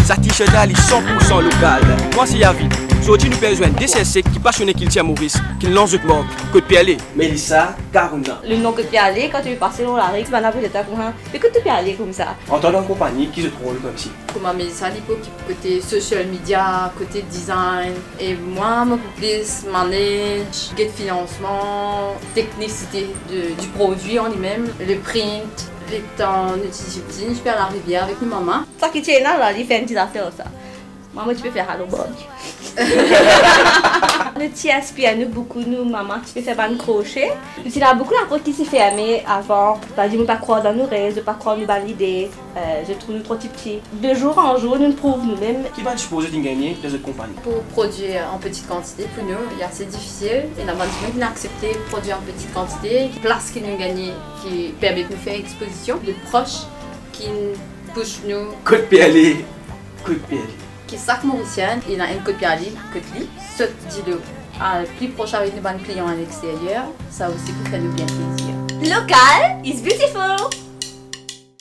Sa t-shirt est 100% local. Moi c'est Yavid. Aujourd'hui nous avons besoin de DCSC qui passionné qu'il tient Maurice, qui lance le mort, Côte Pialé. Mélissa, 40 ans. Le nom Côte Pialé, quand tu veux passer dans la rue, tu vas n'importe quoi. Mais Côte Pialé comme ça. En tant que compagnie, qui se trouve comme si. Comme Mélissa, il côté social media, côté design. Et moi, je plus manage, get financement, technicité du produit en lui-même, le print. Les temps d'utilisation, je peux aller à la rivière avec ma maman. Ça qui tient là, il fait une petite affaire ça. Maman, tu peux faire à l'obog. Le petit inspire nous beaucoup, nous, maman, tu peux faire un crochet. Il y a beaucoup de qui s'est fermé avant. Je ne pas croire dans nos rêves, je ne pas croire dans nos l'idée. Je trouve nous trop petits. De jour en jour, nous prouvons nous-mêmes. Qui va supposer de gagner dans cette compagnie? Pour produire en petite quantité, pour nous, c'est assez difficile. Et la management qui a accepté de produire en petite quantité, place qui nous gagne, qui permet de nous faire exposition, de proches qui poussent nous. Côte Pialé, Côte Pialé. Qui est sac mauricienne, il a une Côte Pialé, Côte Li. Ce dis-le à plus proche avec nos clients à l'extérieur, ça aussi pour faire nous bien plaisir. Local is beautiful.